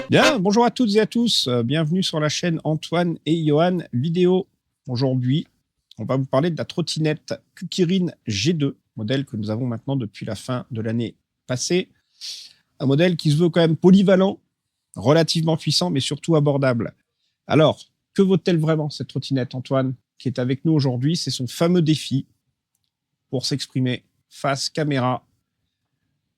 Bien, bonjour à toutes et à tous. Bienvenue sur la chaîne Antoine et Johan Vidéo. Aujourd'hui, on va vous parler de la trottinette Kukirin G2, modèle que nous avons maintenant depuis la fin de l'année passée. Un modèle qui se veut quand même polyvalent, relativement puissant, mais surtout abordable. Alors, que vaut-elle vraiment cette trottinette, Antoine, qui est avec nous aujourd'hui? C'est son fameux défi pour s'exprimer face caméra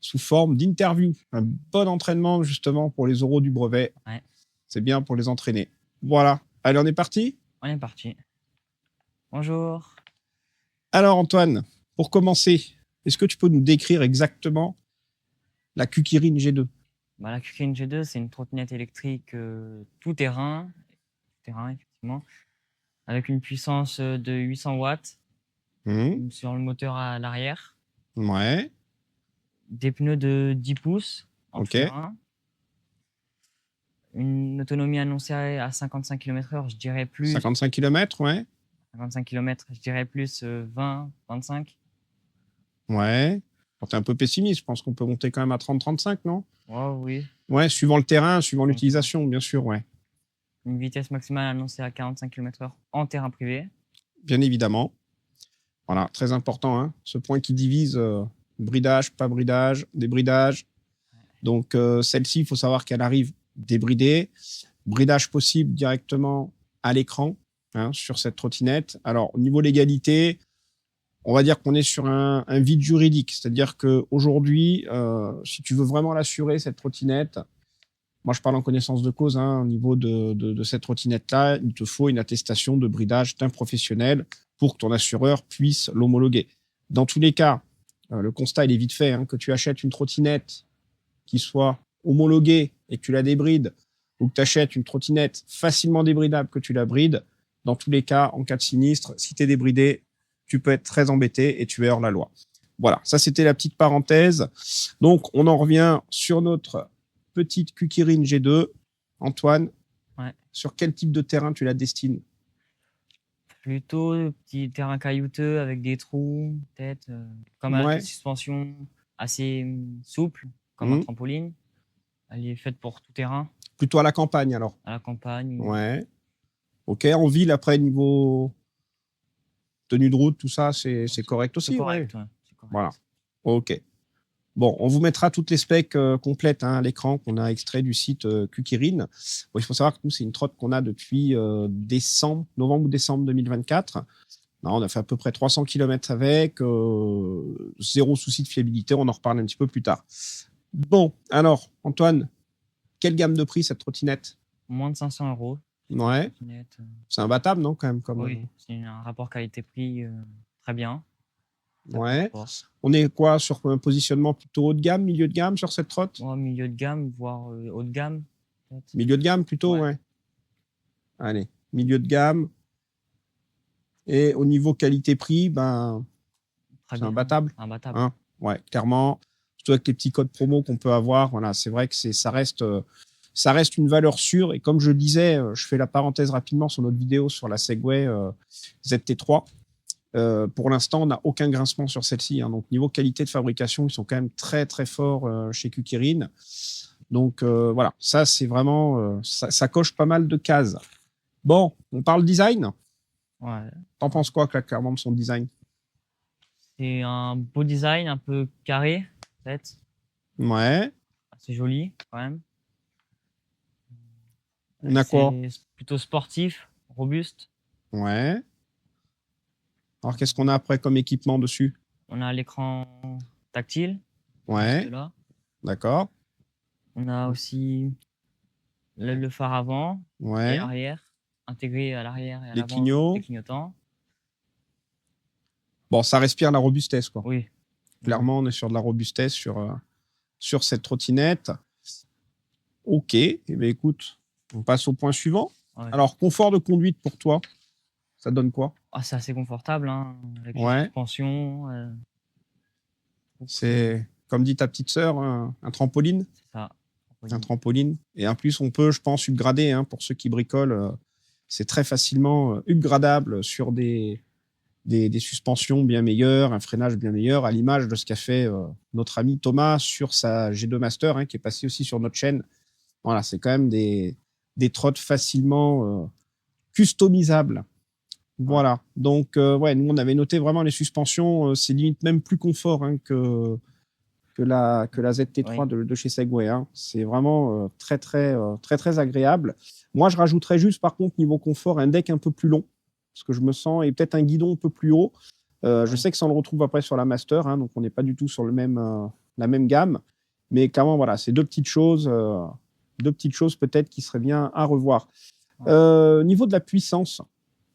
sous forme d'interview. Un bon entraînement justement pour les oraux du brevet. Ouais. C'est bien pour les entraîner. Voilà. Allez, on est parti? On est parti. Bonjour. Alors Antoine, pour commencer, est-ce que tu peux nous décrire exactement la Kukirin G2? La Kukirin G2, c'est une trottinette électrique tout terrain, effectivement, avec une puissance de 800 watts sur le moteur à l'arrière, Ouais. des pneus de 10 pouces en tout terrain, une autonomie annoncée à 55 km/h, je dirais plus. 55 km, ouais. 55 km, je dirais plus 20, 25. Ouais. Quand t'es un peu pessimiste, je pense qu'on peut monter quand même à 30-35, non? Oh, oui. Ouais, suivant le terrain, suivant l'utilisation, bien sûr, ouais. Une vitesse maximale annoncée à 45 km/h en terrain privé. Bien évidemment. Voilà, très important, hein. Ce point qui divise bridage, pas bridage, débridage. Donc, celle-ci, il faut savoir qu'elle arrive débridée. Bridage possible directement à l'écran, hein, sur cette trottinette. Alors, au niveau légalité, on va dire qu'on est sur un vide juridique. C'est-à-dire qu'aujourd'hui, si tu veux vraiment l'assurer, cette trottinette, moi, je parle en connaissance de cause, hein, au niveau de cette trottinette-là, il te faut une attestation de bridage d'un professionnel pour que ton assureur puisse l'homologuer. Dans tous les cas, le constat, il est vite fait, hein, que tu achètes une trottinette qui soit homologuée et que tu la débrides, ou que tu achètes une trottinette facilement débridable, que tu la brides, dans tous les cas, en cas de sinistre, si tu es débridé, tu peux être très embêté et tu es hors la loi. Voilà, ça c'était la petite parenthèse. Donc, on en revient sur notre petite Kukirin G2. Antoine, ouais. Sur quel type de terrain tu la destines? Plutôt petit terrain caillouteux avec des trous, peut-être, comme avec une suspension assez souple, comme un trampoline. Elle est faite pour tout terrain. Plutôt à la campagne alors? À la campagne. Ouais. Ok, en ville après, niveau tenue de route, tout ça, c'est correct aussi? C'est correct, ouais. Voilà. Ok. Bon, on vous mettra toutes les specs complètes, hein, à l'écran qu'on a extrait du site Kukirin. Bon, il faut savoir que nous, c'est une trotte qu'on a depuis novembre ou décembre 2024. Non, on a fait à peu près 300 km avec, zéro souci de fiabilité. On en reparle un petit peu plus tard. Bon, alors, Antoine, quelle gamme de prix cette trottinette? Moins de 500 €. Ouais. C'est imbattable, non, quand même Oui, c'est un rapport qualité-prix très bien. Ouais. On est quoi sur un positionnement plutôt haut de gamme, milieu de gamme sur cette trotte? Milieu de gamme, voire haut de gamme. Milieu de gamme plutôt, ouais. Allez, milieu de gamme. Et au niveau qualité-prix, ben, c'est imbattable. Imbattable. Hein, ouais, clairement. Surtout avec les petits codes promo qu'on peut avoir. Voilà, c'est vrai que ça reste une valeur sûre. Et comme je le disais, je fais la parenthèse rapidement sur notre vidéo sur la Segway ZT3. Pour l'instant, on n'a aucun grincement sur celle-ci, hein. Donc, niveau qualité de fabrication, ils sont quand même très, très forts chez Kukirin. Donc, voilà, ça, c'est vraiment... ça coche pas mal de cases. Bon, on parle design. Ouais. T'en penses quoi, clairement, de son design? C'est un beau design, un peu carré, peut-être. Ouais. C'est joli, quand même. On a quoi? C'est plutôt sportif, robuste. Ouais. Alors, qu'est-ce qu'on a après comme équipement dessus? On a l'écran tactile. Ouais. D'accord. On a aussi le phare avant et arrière, intégré à l'arrière et à l'avant, des clignotants. Bon, ça respire la robustesse, quoi. Oui. Clairement, on est sur de la robustesse sur cette trottinette. Ok. Eh bien, écoute, on passe au point suivant. Ouais. Alors, confort de conduite pour toi, ça donne quoi? C'est assez confortable, hein, avec les suspensions. C'est, comme dit ta petite sœur, un trampoline. C'est ça. Un trampoline. Et en plus, on peut, je pense, upgrader, hein, pour ceux qui bricolent. C'est très facilement upgradable sur des suspensions bien meilleures, un freinage bien meilleur, à l'image de ce qu'a fait notre ami Thomas sur sa G2 Master, hein, qui est passé aussi sur notre chaîne Voilà, c'est quand même des trottes facilement customisables. Voilà. Donc, ouais, nous, on avait noté vraiment les suspensions. C'est limite même plus confort hein, que la ZT3 de chez Segway. Hein. C'est vraiment très agréable. Moi, je rajouterais juste, par contre, niveau confort, un deck un peu plus long, parce que je me sens, et peut-être un guidon un peu plus haut. Je sais que ça, on le retrouve après sur la Master, hein, donc on n'est pas du tout sur la même gamme. Mais clairement, voilà, c'est deux petites choses peut-être qui seraient bien à revoir. Niveau de la puissance,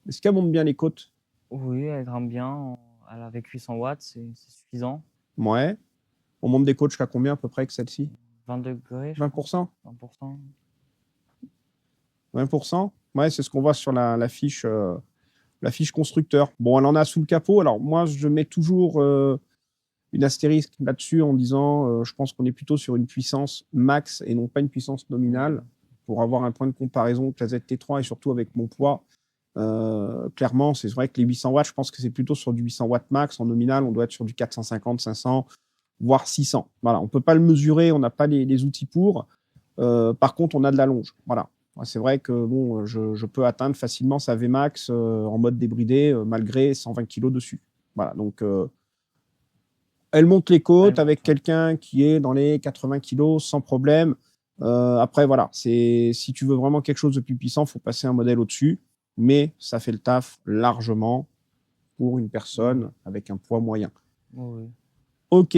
est-ce qu'elle monte bien les côtes? Oui, elle grimpe bien. Avec 800 watts, c'est suffisant. Ouais. On monte des côtes jusqu'à combien à peu près que celle-ci? 20 degrés, je 20%? pense. 20%. 20%? Ouais, c'est ce qu'on voit sur la fiche constructeur. Bon, elle en a sous le capot. Alors, moi, je mets toujours une astérisque là-dessus en disant je pense qu'on est plutôt sur une puissance max et non pas une puissance nominale pour avoir un point de comparaison avec la ZT3 et surtout avec mon poids. Clairement, c'est vrai que les 800 watts, je pense que c'est plutôt sur du 800 watts max. En nominal, on doit être sur du 450, 500, voire 600. Voilà, on ne peut pas le mesurer, on n'a pas les outils pour. Par contre, on a de la longe. Voilà. C'est vrai que bon, je peux atteindre facilement sa Vmax en mode débridé malgré 120 kg dessus. Voilà, donc elle monte les côtes avec quelqu'un qui est dans les 80 kg sans problème. Après, voilà, si tu veux vraiment quelque chose de plus puissant, il faut passer un modèle au-dessus. Mais ça fait le taf largement pour une personne avec un poids moyen. Oui. Ok.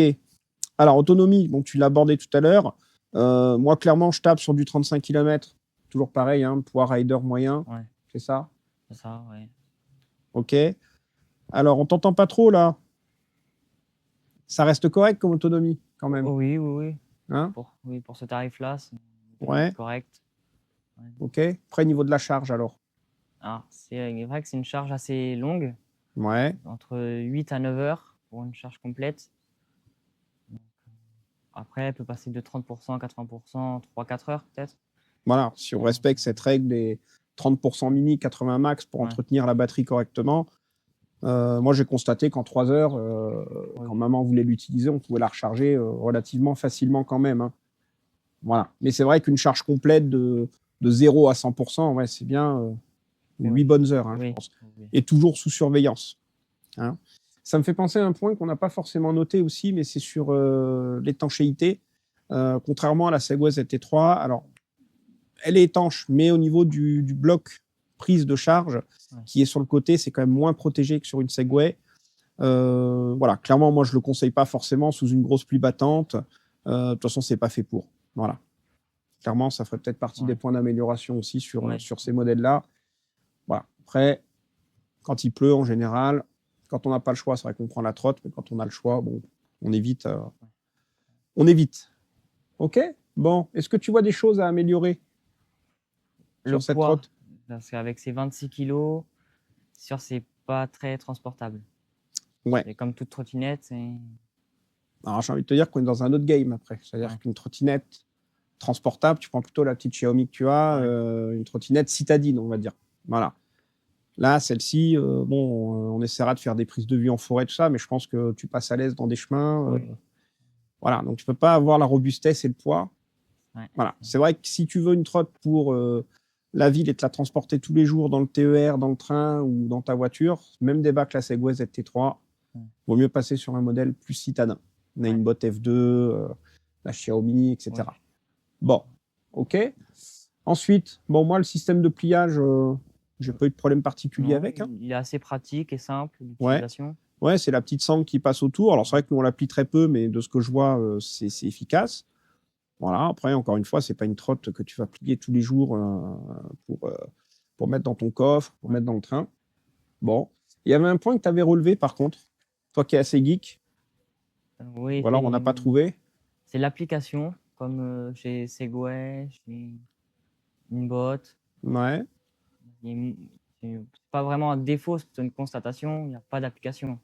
Alors, autonomie, bon, tu l'as abordé tout à l'heure. Moi, clairement, je tape sur du 35 km. Toujours pareil, hein, poids rider moyen. Ouais. C'est ça? C'est ça, oui. Ok. Alors, on t'entend pas trop, là. Ça reste correct comme autonomie, quand même. Oui, oui, oui. Hein? Pour ce tarif-là, c'est correct. Ouais. Ok. Après, niveau de la charge, alors? Alors, c'est vrai que c'est une charge assez longue. Ouais. Entre 8 à 9 heures pour une charge complète. Donc, après, elle peut passer de 30%, 80%, 3-4 heures peut-être. Voilà, si on respecte cette règle des 30% mini, 80 max pour entretenir la batterie correctement, moi j'ai constaté qu'en 3 heures, quand maman voulait l'utiliser, on pouvait la recharger relativement facilement quand même. Hein. Voilà. Mais c'est vrai qu'une charge complète de 0 à 100%, ouais, c'est bien 8 bonnes heures, hein, je pense. Et toujours sous surveillance. Hein. Ça me fait penser à un point qu'on n'a pas forcément noté aussi, mais c'est sur l'étanchéité. Contrairement à la Segway ZT3, alors elle est étanche, mais au niveau du bloc prise de charge qui est sur le côté, c'est quand même moins protégé que sur une Segway. Voilà, clairement, moi, je le conseille pas forcément sous une grosse pluie battante. De toute façon, c'est pas fait pour. Voilà. Clairement, ça ferait peut-être partie des points d'amélioration aussi sur ces modèles-là. Voilà. Après, quand il pleut, en général, quand on n'a pas le choix, c'est vrai qu'on prend la trotte, mais quand on a le choix, bon, on évite. On évite. OK? Bon, est-ce que tu vois des choses à améliorer le sur poids, cette trotte? parce qu'avec ses 26 kilos, c'est pas très transportable. Ouais. Et comme toute trottinette, alors, j'ai envie de te dire qu'on est dans un autre game après. C'est-à-dire qu'une trottinette transportable, tu prends plutôt la petite Xiaomi que tu as, une trottinette citadine, on va dire. Voilà. Là, celle-ci, on essaiera de faire des prises de vue en forêt, tout ça, mais je pense que tu passes à l'aise dans des chemins. Voilà, donc tu peux pas avoir la robustesse et le poids. Voilà. C'est vrai que si tu veux une trotte pour la ville et te la transporter tous les jours dans le TER, dans le train ou dans ta voiture, même débat que la Segway ZT3, vaut mieux passer sur un modèle plus citadin. On a une botte F2, la Xiaomi, etc. Bon, ok. Ensuite, bon, moi, le système de pliage, j'ai pas eu de problème particulier avec. Hein. Il est assez pratique et simple d'utilisation. Ouais, c'est la petite sangle qui passe autour. Alors, c'est vrai que nous, on la plie très peu, mais de ce que je vois, c'est efficace. Voilà, après, encore une fois, c'est pas une trotte que tu vas plier tous les jours pour mettre dans ton coffre, pour mettre dans le train. Bon. Il y avait un point que tu avais relevé, par contre, toi qui es assez geek. Oui. Ou alors, on n'a pas trouvé. C'est l'application, comme chez Segway, chez Inbot. Ouais. C'est pas vraiment un défaut, c'est une constatation, il n'y a pas d'application.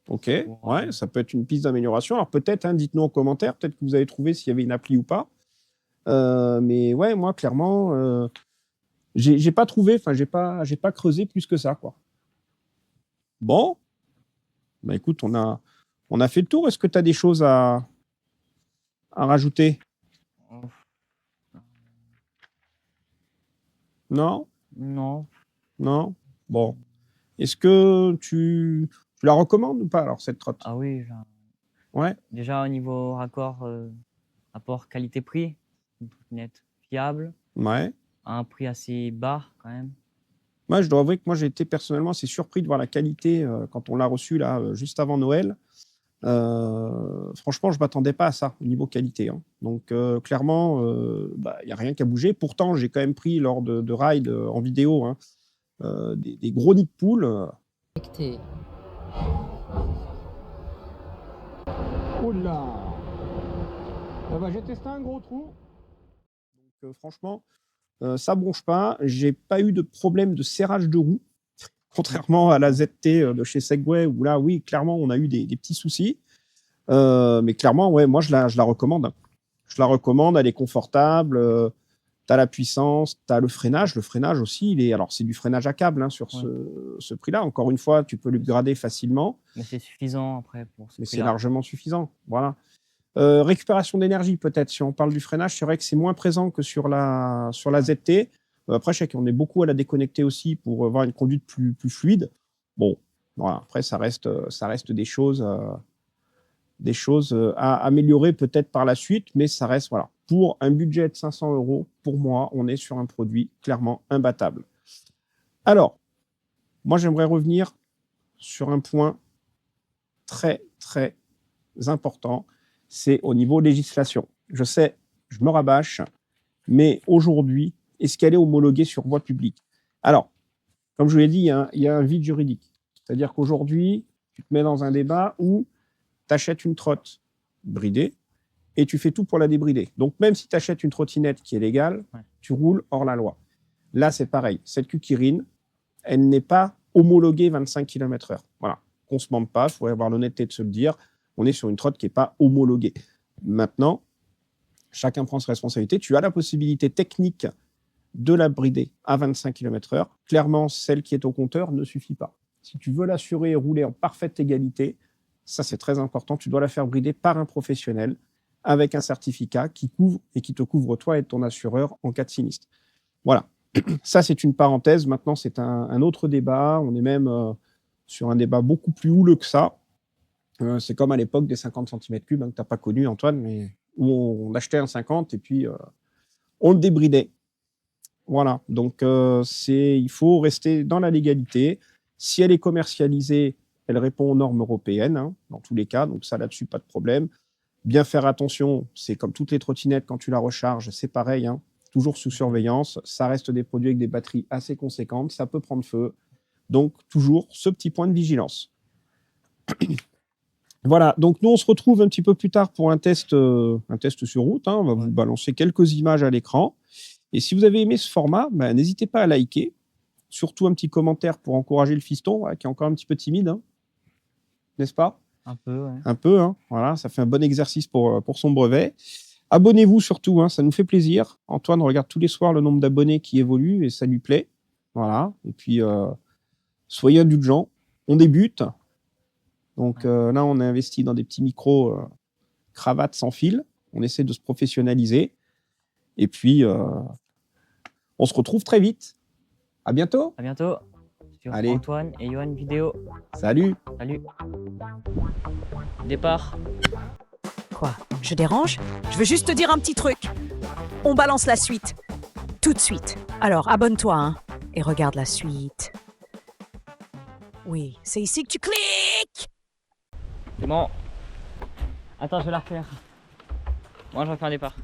Ok, ouais, ça peut être une piste d'amélioration. Alors peut-être, hein, dites-nous en commentaire, peut-être que vous avez trouvé s'il y avait une appli ou pas. Mais ouais, moi, clairement, j'ai pas trouvé, enfin, j'ai pas creusé plus que ça, quoi. Bon, bah écoute, on a fait le tour. Est-ce que tu as des choses à rajouter? Non? Non. Non? Bon. Est-ce que tu la recommandes ou pas alors cette trotte? Ah oui, Ouais? déjà au niveau rapport qualité-prix, une trottinette fiable, Ouais. à un prix assez bas quand même. Moi, je dois avouer que moi, j'ai été personnellement assez surpris de voir la qualité quand on l'a reçue là, juste avant Noël. Franchement, je m'attendais pas à ça au niveau qualité, hein. Donc clairement, il y a rien qu'à bouger. Pourtant, j'ai quand même pris lors de rides en vidéo, hein, des gros nids de poules. Oula! J'ai testé un gros trou. Donc franchement, ça bronche pas. J'ai pas eu de problème de serrage de roue, contrairement à la ZT de chez Segway où là, oui, clairement, on a eu des petits soucis. Mais clairement, ouais, moi, je la recommande, hein. Je la recommande, elle est confortable, tu as la puissance, tu as le freinage. Le freinage aussi, alors c'est du freinage à câble, hein, sur ce prix-là. Encore une fois, tu peux l'upgrader facilement. Mais c'est suffisant après pour ce Mais c'est prix-là. largement suffisant. Voilà. Récupération d'énergie, peut-être. Si on parle du freinage, c'est vrai que c'est moins présent que sur la ZT. Après, je sais qu'on est beaucoup à la déconnecter aussi pour avoir une conduite plus fluide. Bon, voilà. Après, ça reste des choses à améliorer peut-être par la suite, mais ça reste, voilà. Pour un budget de 500 €, pour moi, on est sur un produit clairement imbattable. Alors, moi, j'aimerais revenir sur un point très, très important, c'est au niveau législation. Je sais, je me rabâche, mais aujourd'hui, est-ce qu'elle est homologuée sur voie publique? Alors, comme je vous l'ai dit, il y a un vide juridique. C'est-à-dire qu'aujourd'hui, tu te mets dans un débat où tu achètes une trotte bridée et tu fais tout pour la débrider. Donc, même si tu achètes une trottinette qui est légale, tu roules hors la loi. Là, c'est pareil. Cette Kukirine, elle n'est pas homologuée 25 km/h. Voilà. Qu'on ne se mente pas, il faut avoir l'honnêteté de se le dire. On est sur une trotte qui n'est pas homologuée. Maintenant, chacun prend ses responsabilités. Tu as la possibilité technique de la brider à 25 km/h. Clairement, celle qui est au compteur ne suffit pas. Si tu veux l'assurer et rouler en parfaite égalité, ça c'est très important, tu dois la faire brider par un professionnel avec un certificat qui couvre et qui te couvre toi et ton assureur en cas de sinistre. Voilà, ça c'est une parenthèse. Maintenant, c'est un autre débat. On est même sur un débat beaucoup plus houleux que ça. C'est comme à l'époque des 50 cm3, hein, que tu n'as pas connu, Antoine, mais où on achetait un 50 et puis on le débridait. Voilà, donc il faut rester dans la légalité. Si elle est commercialisée, elle répond aux normes européennes, hein, dans tous les cas, donc ça là-dessus, pas de problème. Bien faire attention, c'est comme toutes les trottinettes, quand tu la recharges, c'est pareil, hein, toujours sous surveillance. Ça reste des produits avec des batteries assez conséquentes, ça peut prendre feu. Donc toujours ce petit point de vigilance. Voilà, donc nous on se retrouve un petit peu plus tard pour un test sur route, hein. On va vous balancer quelques images à l'écran. Et si vous avez aimé ce format, n'hésitez pas à liker. Surtout un petit commentaire pour encourager le fiston, qui est encore un petit peu timide, hein. N'est-ce pas? Un peu, ouais. Un peu, hein. Voilà, ça fait un bon exercice pour son brevet. Abonnez-vous surtout, hein, ça nous fait plaisir. Antoine regarde tous les soirs le nombre d'abonnés qui évolue et ça lui plaît. Voilà, et puis soyez indulgents. On débute. Donc là, on a investi dans des petits micros cravates sans fil. On essaie de se professionnaliser. Et puis, on se retrouve très vite. À bientôt. À bientôt sur Allez. Antoine et Johan Vidéo. Salut. Salut. Départ. Quoi? Je dérange? Je veux juste te dire un petit truc. On balance la suite. Tout de suite. Alors, abonne-toi, hein, et regarde la suite. Oui, c'est ici que tu cliques! C'est bon. Attends, je vais la refaire. Moi, je refais un départ.